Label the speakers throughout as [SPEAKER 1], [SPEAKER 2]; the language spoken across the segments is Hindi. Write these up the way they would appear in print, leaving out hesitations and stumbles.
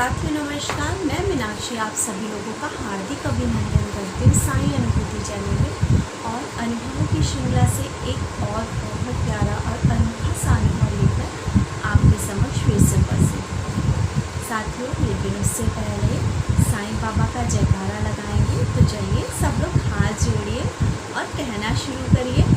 [SPEAKER 1] साथियों नमस्कार, मैं मीनाक्षी आप सभी लोगों का हार्दिक अभिनंदन करती हूँ साई अनुभूति चैनल में। और अनुभवों की श्रृंखला से एक और बहुत प्यारा और अनोखा सा अनुभव लेकर आपके समक्ष फिर से उपस्थित। साथियों, लेकिन उससे पहले साईं बाबा का जयकारा लगाएंगे, तो चलिए सब लोग हाथ जोड़िए और कहना शुरू करिए।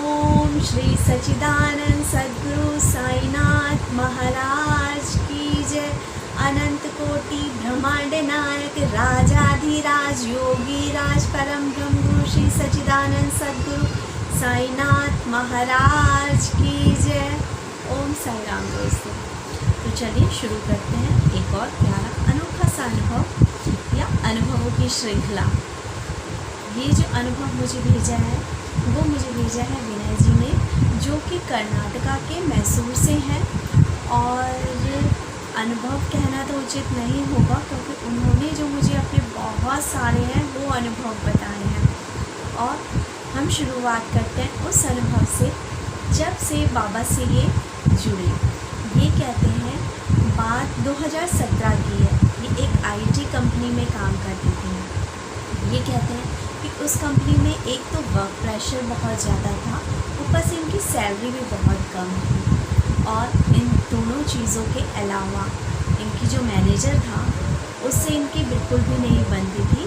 [SPEAKER 1] ओम श्री सच्चिदानंद सद्गुरु साईनाथ महाराज की जय। अनंत कोटि ब्रह्मांड नायक राजाधिराज योगी राज परम ब्रह्म श्री सच्चिदानंद सद्गुरु साईनाथ महाराज की जय। ओम साई राम दोस्तों, तो चलिए शुरू करते हैं एक और प्यारा अनोखा सा अनुभव या अनुभवों की श्रृंखला। ये जो अनुभव मुझे भेजा है वो मुझे भेजा है विनय जी ने, जो कि कर्नाटका के मैसूर से हैं। और अनुभव कहना तो उचित नहीं होगा, क्योंकि उन्होंने जो मुझे अपने बहुत सारे हैं वो अनुभव बताए हैं। और हम शुरुआत करते हैं उस अनुभव से जब से बाबा से ये जुड़े। ये कहते हैं बात 2017 की है। ये एक आईटी कंपनी में काम करती थी। ये कहते हैं कि उस कंपनी में एक तो वर्क प्रेशर बहुत ज़्यादा था, ऊपर से इनकी सैलरी भी बहुत कम थी। और इन दोनों चीज़ों के अलावा इनकी जो मैनेजर था उससे इनकी बिल्कुल भी नहीं बनती थी।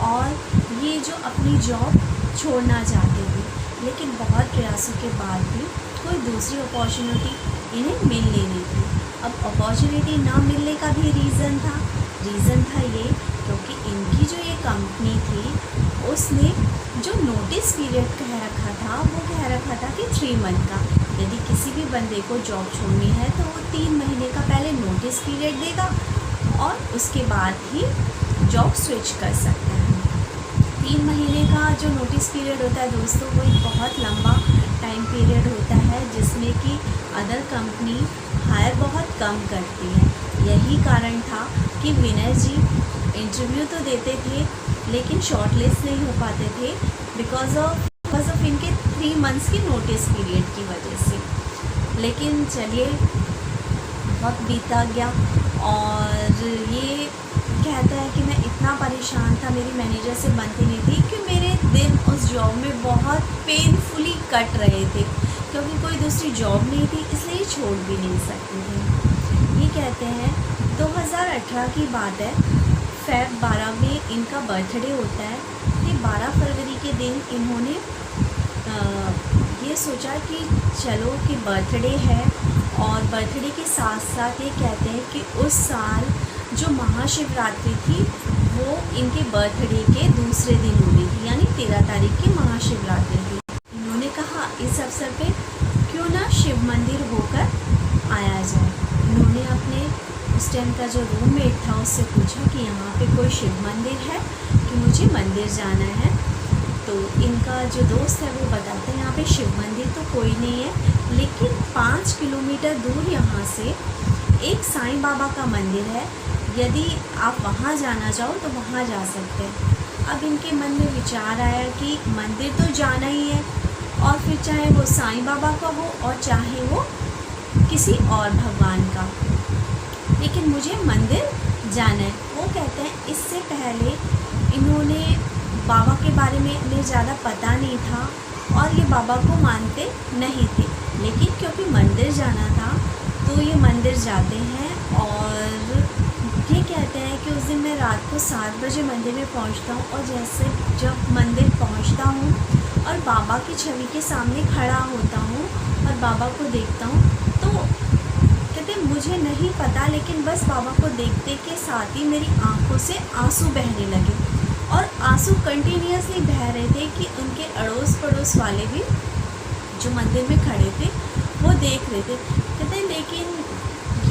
[SPEAKER 1] और ये जो अपनी जॉब छोड़ना चाहते थे, लेकिन बहुत प्रयासों के बाद भी कोई दूसरी अपॉर्चुनिटी इन्हें मिल नहीं थी। अब अपॉर्चुनिटी ना मिलने का भी रीज़न था ये, क्योंकि इनकी जो ये कंपनी थी उसने जो नोटिस पीरियड कह रखा था वो कह रखा था कि 3 मंथ का। यदि किसी भी बंदे को जॉब छोड़नी है तो वो 3 महीने का पहले नोटिस पीरियड देगा और उसके बाद ही जॉब स्विच कर सकता है। 3 महीने का जो नोटिस पीरियड होता है दोस्तों, वो एक बहुत लंबा टाइम पीरियड होता है, जिसमें कि अदर कंपनी हायर बहुत कम करती है। यही कारण था कि विनय जी इंटरव्यू तो देते थे लेकिन शॉर्टलिस्ट नहीं हो पाते थे बिकॉज ऑफ इनके 3 मंथ्स की नोटिस पीरियड की वजह से। लेकिन चलिए वक्त बीता गया और ये कहता है कि मैं इतना परेशान था, मेरी मैनेजर से बनती नहीं थी कि मेरे दिन उस जॉब में बहुत पेनफुली कट रहे थे, क्योंकि कोई दूसरी जॉब नहीं थी, इसलिए छोड़ भी नहीं सकते थे। ये कहते हैं 2018 की बात है, फेब 12 में इनका बर्थडे होता है। ये 12 फरवरी के दिन इन्होंने ये सोचा कि चलो कि बर्थडे है, और बर्थडे के साथ साथ ये कहते हैं कि उस साल जो महाशिवरात्रि थी वो इनके बर्थडे के दूसरे दिन हुई थी, यानी 13 तारीख की महाशिवरात्रि थी। इन्होंने कहा इस अवसर पे क्यों ना शिव मंदिर होकर आया जाए। इन्होंने अपने उस टाइम का जो रूममेट था उससे पूछा कि यहाँ पे कोई शिव मंदिर है कि मुझे मंदिर जाना है। तो इनका जो दोस्त है वो बताते हैं यहाँ पे शिव मंदिर तो कोई नहीं है, लेकिन 5 किलोमीटर दूर यहाँ से एक साईं बाबा का मंदिर है, यदि आप वहाँ जाना चाहो तो वहाँ जा सकते हैं। अब इनके मन में विचार आया कि मंदिर तो जाना ही है, और फिर चाहे वो साईं बाबा का हो और चाहे वो किसी और भगवान का, लेकिन मुझे मंदिर जाना है। वो कहते हैं इससे पहले इन्होंने बाबा के बारे में इन्हें ज़्यादा पता नहीं था और ये बाबा को मानते नहीं थे, लेकिन क्योंकि मंदिर जाना था तो ये मंदिर जाते हैं। और ये कहते हैं कि उस दिन मैं रात को 7 बजे मंदिर में पहुंचता हूं, और जैसे जब मंदिर पहुंचता हूं और बाबा की छवि के सामने खड़ा होता हूं और बाबा को देखता हूं, तो कहते मुझे नहीं पता, लेकिन बस बाबा को देखते के साथ ही मेरी आंखों से आंसू बहने लगे, और आंसू कंटिन्यूसली बह रहे थे कि उनके अड़ोस पड़ोस वाले भी जो मंदिर में खड़े थे वो देख रहे थे। कहते हैं लेकिन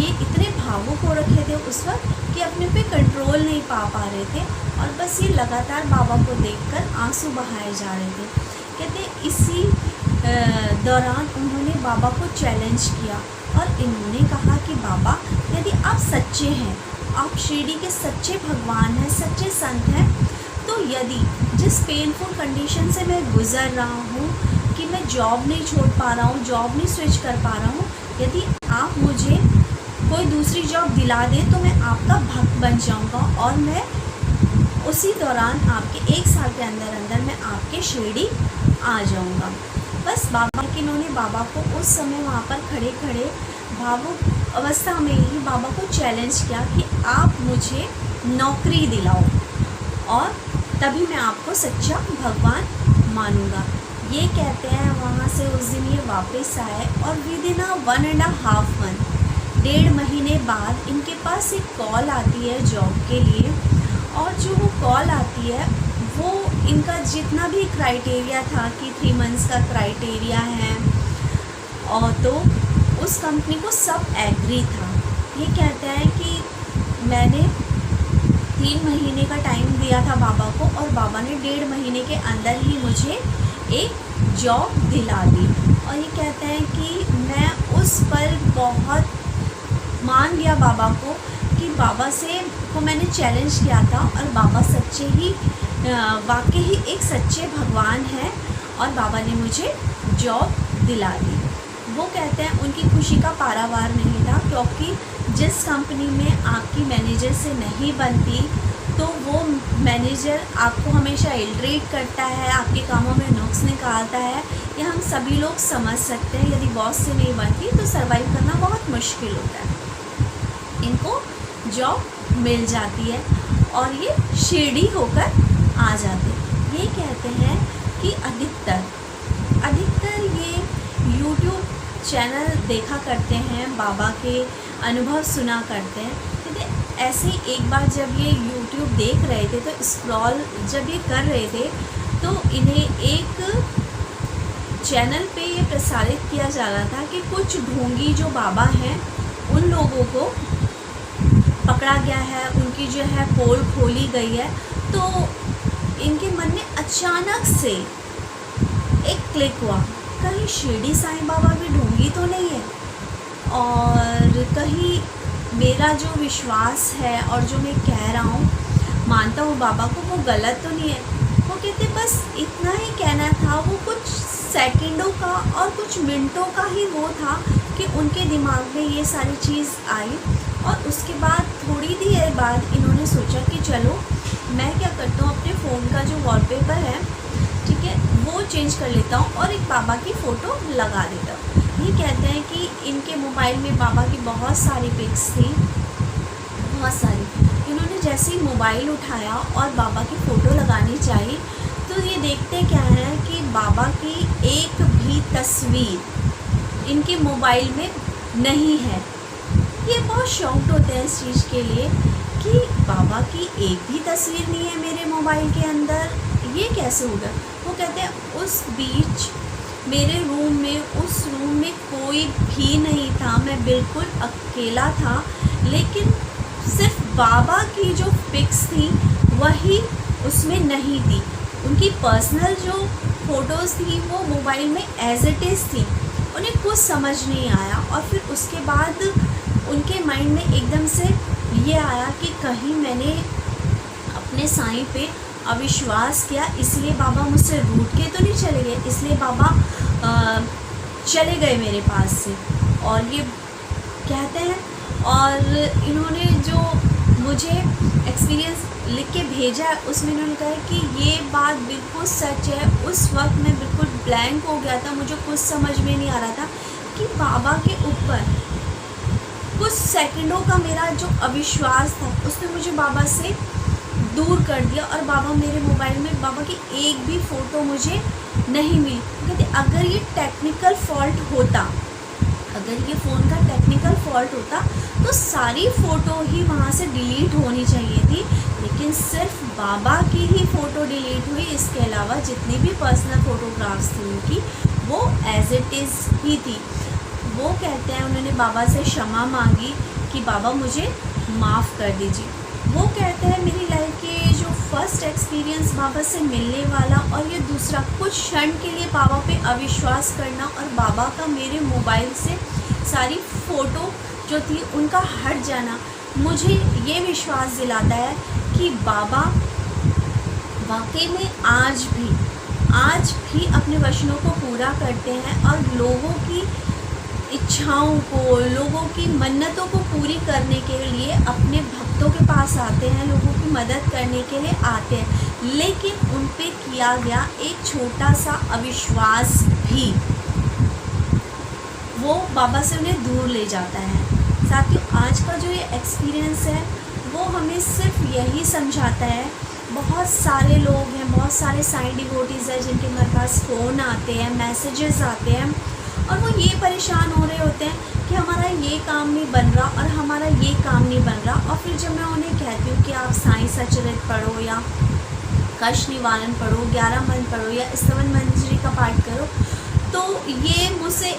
[SPEAKER 1] ये इतने भावुक हो रखे थे उस वक्त कि अपने पे कंट्रोल नहीं पा रहे थे, और बस ये लगातार बाबा को देखकर आंसू बहाए जा रहे थे। कहते हैं इसी दौरान उन्होंने बाबा को चैलेंज किया और इन्होंने कहा कि बाबा, यदि आप सच्चे हैं, आप शिरडी के सच्चे भगवान हैं, सच्चे संत हैं, तो यदि जिस पेनफुल कंडीशन से मैं गुज़र रहा हूँ कि मैं जॉब नहीं छोड़ पा रहा हूँ, जॉब नहीं स्विच कर पा रहा हूँ, यदि आप मुझे कोई दूसरी जॉब दिला दे तो मैं आपका भक्त बन जाऊंगा और मैं उसी दौरान आपके 1 साल के अंदर अंदर मैं आपके शिरडी आ जाऊंगा। बस बाबा कि इन्होंने बाबा को उस समय वहाँ पर खड़े खड़े भावुक अवस्था में ही बाबा को चैलेंज किया कि आप मुझे नौकरी दिलाओ और तभी मैं आपको सच्चा भगवान मानूंगा। ये कहते हैं वहाँ से उस दिन ये वापस आए और विदिन 1.5 मंथ, 1.5 महीने बाद इनके पास एक कॉल आती है जॉब के लिए। और जो वो कॉल आती है वो इनका जितना भी क्राइटेरिया था कि 3 मंथ्स का क्राइटेरिया है और तो उस कंपनी को सब एग्री था। ये कहते हैं कि मैंने 3 महीने का टाइम दिया था बाबा को और बाबा ने 1.5 महीने के अंदर ही मुझे एक जॉब दिला दी। और ये कहते हैं कि मैं उस पर बहुत मान लिया बाबा को कि बाबा से को मैंने चैलेंज किया था और बाबा सच्चे ही वाकई ही एक सच्चे भगवान हैं और बाबा ने मुझे जॉब दिला दी। वो कहते हैं उनकी खुशी का पारावार नहीं था, क्योंकि जिस कंपनी में आपकी मैनेजर से नहीं बनती तो वो मैनेजर आपको हमेशा इल्ट्रेट करता है, आपके कामों में नुक्स निकालता है। ये हम सभी लोग समझ सकते हैं। यदि बॉस से नहीं बनती तो सर्वाइव करना बहुत मुश्किल होता है। इनको जॉब मिल जाती है और ये शिरडी होकर आ जाते हैं। ये कहते हैं कि अधिकतर ये YouTube चैनल देखा करते हैं, बाबा के अनुभव सुना करते हैं। तो ऐसे ही एक बार जब ये YouTube देख रहे थे तो स्क्रॉल जब ये कर रहे थे तो इन्हें एक चैनल पे ये प्रसारित किया जा रहा था कि कुछ ढोंगी जो बाबा हैं उन लोगों को पकड़ा गया है, उनकी जो है पोल खोली गई है। तो इनके मन में अचानक से एक क्लिक हुआ, कहीं शिरडी साईं बाबा भी ढोंगी तो नहीं है और कहीं मेरा जो विश्वास है और जो मैं कह रहा हूँ मानता हूँ बाबा को वो गलत तो नहीं है। वो कहते बस इतना ही कहना था। वो कुछ सेकंडों का और कुछ मिनटों का ही वो था कि उनके दिमाग में ये सारी चीज़ आई और उसके बाद थोड़ी देर बाद इन्होंने सोचा कि चलो मैं क्या करता हूँ, अपने फ़ोन का जो वॉलपेपर है, ठीक है, वो चेंज कर लेता हूँ और एक बाबा की फ़ोटो लगा देता हूँ। ये कहते हैं कि इनके मोबाइल में बाबा की बहुत सारी पिक्स थी, बहुत सारी। इन्होंने जैसे ही मोबाइल उठाया और बाबा की फ़ोटो लगानी चाहिए तो ये देखते क्या है कि बाबा की एक भी तस्वीर इनके मोबाइल में नहीं है। ये बहुत शॉक्ड होते हैं इस चीज़ के लिए कि बाबा की एक भी तस्वीर नहीं है मेरे मोबाइल के अंदर, ये कैसे होगा। वो कहते हैं उस बीच मेरे रूम में, उस रूम में कोई भी नहीं था, मैं बिल्कुल अकेला था, लेकिन सिर्फ बाबा की जो पिक्स थी वही उसमें नहीं थी। उनकी पर्सनल जो फ़ोटोज़ थी वो मोबाइल में एज इट इज़ थी। उन्हें कुछ समझ नहीं आया और फिर उसके बाद उनके माइंड में एकदम से ये आया कि कहीं मैंने अपने साईं पे अविश्वास किया, इसलिए बाबा मुझसे रूठ के तो नहीं चले गए, इसलिए बाबा चले गए मेरे पास से। और ये कहते हैं और इन्होंने जो मुझे एक्सपीरियंस लिख के भेजा है उसमें इन्होंने कहा है कि ये बात बिल्कुल सच है। उस वक्त मैं बिल्कुल ब्लैंक हो गया था, मुझे कुछ समझ में नहीं आ रहा था कि बाबा के ऊपर कुछ सेकंडों का मेरा जो अविश्वास था उसने मुझे बाबा से दूर कर दिया और बाबा मेरे मोबाइल में बाबा की एक भी फ़ोटो मुझे नहीं मिली। कहते अगर ये टेक्निकल फॉल्ट होता, अगर ये फ़ोन का टेक्निकल फॉल्ट होता तो सारी फ़ोटो ही वहाँ से डिलीट होनी चाहिए थी, लेकिन सिर्फ बाबा की ही फ़ोटो डिलीट हुई। इसके अलावा जितनी भी पर्सनल फ़ोटोग्राफ्स थी उनकी वो एज इट इज़ ही थी। वो कहते हैं उन्होंने बाबा से क्षमा मांगी कि बाबा मुझे माफ़ कर दीजिए। वो कहते हैं मेरी लाइफ के जो फर्स्ट एक्सपीरियंस बाबा से मिलने वाला और ये दूसरा कुछ क्षण के लिए बाबा पे अविश्वास करना और बाबा का मेरे मोबाइल से सारी फ़ोटो जो थी उनका हट जाना मुझे ये विश्वास दिलाता है कि बाबा वाकई में आज भी अपने वचनों को पूरा करते हैं और लोगों की इच्छाओं को, लोगों की मन्नतों को पूरी करने के लिए अपने भक्तों के पास आते हैं, लोगों की मदद करने के लिए आते हैं, लेकिन उन पे किया गया एक छोटा सा अविश्वास भी वो बाबा से उन्हें दूर ले जाता है। साथियों, आज का जो ये एक्सपीरियंस है वो हमें सिर्फ यही समझाता है, बहुत सारे लोग हैं, बहुत सारे साईं डिवोटीज़ हैं जिनके हमारे पास फ़ोन आते हैं, मैसेजेस आते हैं और वो ये परेशान हो रहे होते हैं कि हमारा ये काम नहीं बन रहा और हमारा ये काम नहीं बन रहा। और फिर जब मैं उन्हें कहती हूँ कि आप साईं सचरित पढ़ो या कष्ट निवारण पढ़ो, 11 मंत्र पढ़ो या स्तवन मंजरी का पाठ करो, तो ये मुझसे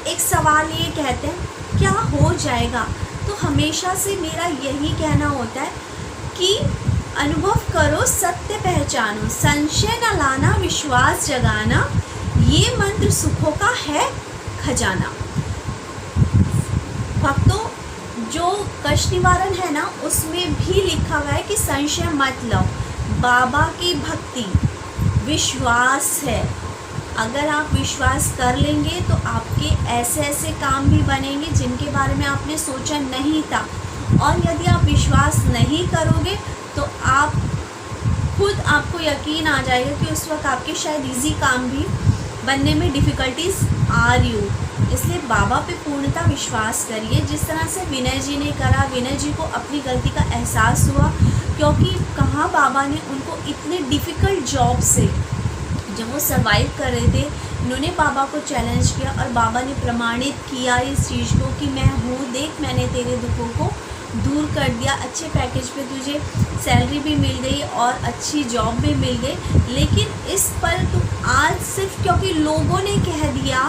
[SPEAKER 1] एक सवाल ये कहते हैं क्या हो जाएगा। तो हमेशा से मेरा यही कहना होता है कि अनुभव करो, सत्य पहचानो, संशय न लाना, विश्वास जगाना, ये मंत्र सुखों का है खजाना। भक्तों, जो कष्ट निवारण है ना, उसमें भी लिखा हुआ है कि संशय मत लो, बाबा की भक्ति विश्वास है। अगर आप विश्वास कर लेंगे तो आपके ऐसे ऐसे काम भी बनेंगे जिनके बारे में आपने सोचा नहीं था। और यदि आप विश्वास नहीं करोगे तो आप खुद आपको यकीन आ जाएगा कि उस वक्त आपके शायद इजी काम भी बनने में डिफ़िकल्टीज आ रही हो। इसलिए बाबा पे पूर्णतः विश्वास करिए, जिस तरह से विनय जी ने करा। विनय जी को अपनी गलती का एहसास हुआ, क्योंकि कहाँ बाबा ने उनको इतने डिफ़िकल्ट जॉब से जब वो सर्वाइव कर रहे थे, उन्होंने बाबा को चैलेंज किया और बाबा ने प्रमाणित किया इस चीज़ को कि मैं हूँ, देख मैंने तेरे दुखों को दूर कर दिया, अच्छे पैकेज पे तुझे सैलरी भी मिल गई और अच्छी जॉब भी मिल गई। लेकिन इस पर तू आज सिर्फ क्योंकि लोगों ने कह दिया,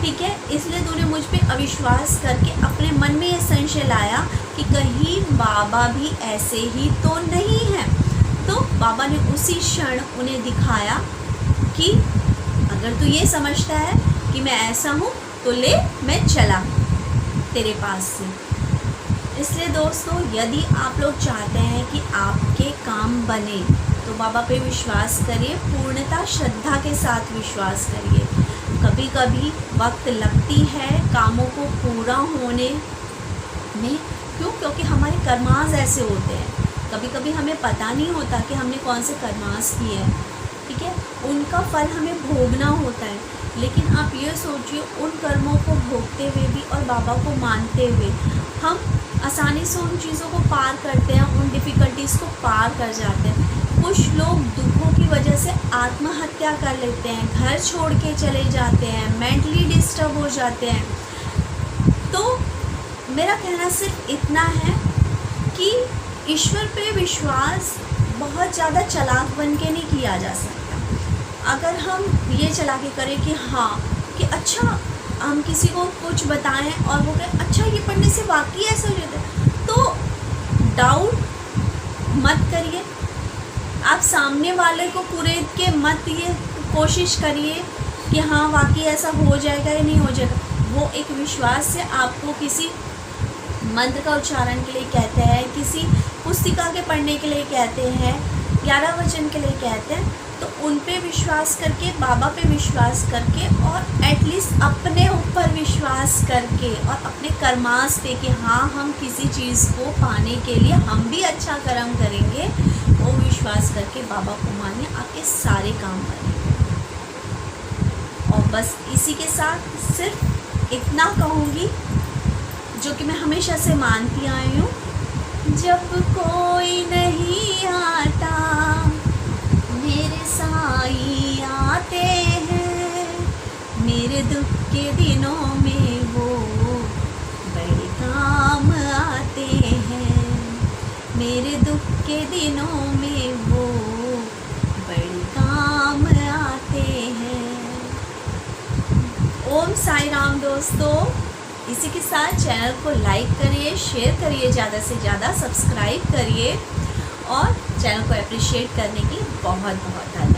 [SPEAKER 1] ठीक है, इसलिए तूने मुझ पे अविश्वास करके अपने मन में ये संशय लाया कि कहीं बाबा भी ऐसे ही तो नहीं हैं। तो बाबा ने उसी क्षण उन्हें दिखाया कि अगर तू ये समझता है कि मैं ऐसा हूँ तो ले, मैं चला तेरे पास से। इसलिए दोस्तों, यदि आप लोग चाहते हैं कि आपके काम बने तो बाबा पे विश्वास करिए, पूर्णतः श्रद्धा के साथ विश्वास करिए। कभी कभी वक्त लगती है कामों को पूरा होने में, क्योंकि हमारे कर्मास ऐसे होते हैं। कभी कभी हमें पता नहीं होता कि हमने कौन से कर्मास किए हैं, ठीक है, उनका फल हमें भोगना होता है। लेकिन आप ये सोचिए, उन कर्मों को भोगते हुए भी और बाबा को मानते हुए हम आसानी से उन चीज़ों को पार करते हैं, उन डिफ़िकल्टीज़ को पार कर जाते हैं। कुछ लोग दुखों की वजह से आत्महत्या कर लेते हैं, घर छोड़ के चले जाते हैं, मेंटली डिस्टर्ब हो जाते हैं। तो मेरा कहना सिर्फ इतना है कि ईश्वर पे विश्वास बहुत ज़्यादा चालाक बन के नहीं किया जा सकता। अगर हम ये चला के करें कि हाँ, कि अच्छा हम किसी को कुछ बताएं और वो कहें अच्छा ये पढ़ने से वाकई ऐसा हो जाता है, तो डाउट मत करिए। आप सामने वाले को पूरे के मत ये कोशिश करिए कि हाँ वाकई ऐसा हो जाएगा या नहीं हो जाएगा। वो एक विश्वास से आपको किसी मंत्र का उच्चारण के लिए कहते हैं, किसी पुस्तिका के पढ़ने के लिए कहते हैं, 11 वचन के लिए कहते हैं, तो उन पे विश्वास करके, बाबा पे विश्वास करके और एटलीस्ट अपने ऊपर विश्वास करके और अपने कर्मास पे कि हाँ हम किसी चीज़ को पाने के लिए हम भी अच्छा कर्म करेंगे, वो विश्वास करके बाबा को मानिए, आपके सारे काम बनेंगे। और बस इसी के साथ सिर्फ इतना कहूँगी जो कि मैं हमेशा से मानती आई हूँ, जब कोई नहीं आता मेरे साईं आते हैं, मेरे दुख के दिनों में वो बड़े काम आते हैं, मेरे दुख के दिनों में वो बड़े काम आते हैं। ओम साई राम दोस्तों। इसी के साथ चैनल को लाइक करिए, शेयर करिए, ज़्यादा से ज़्यादा सब्सक्राइब करिए और चैनल को अप्रिशिएट करने की बहुत बहुत धन्यवाद।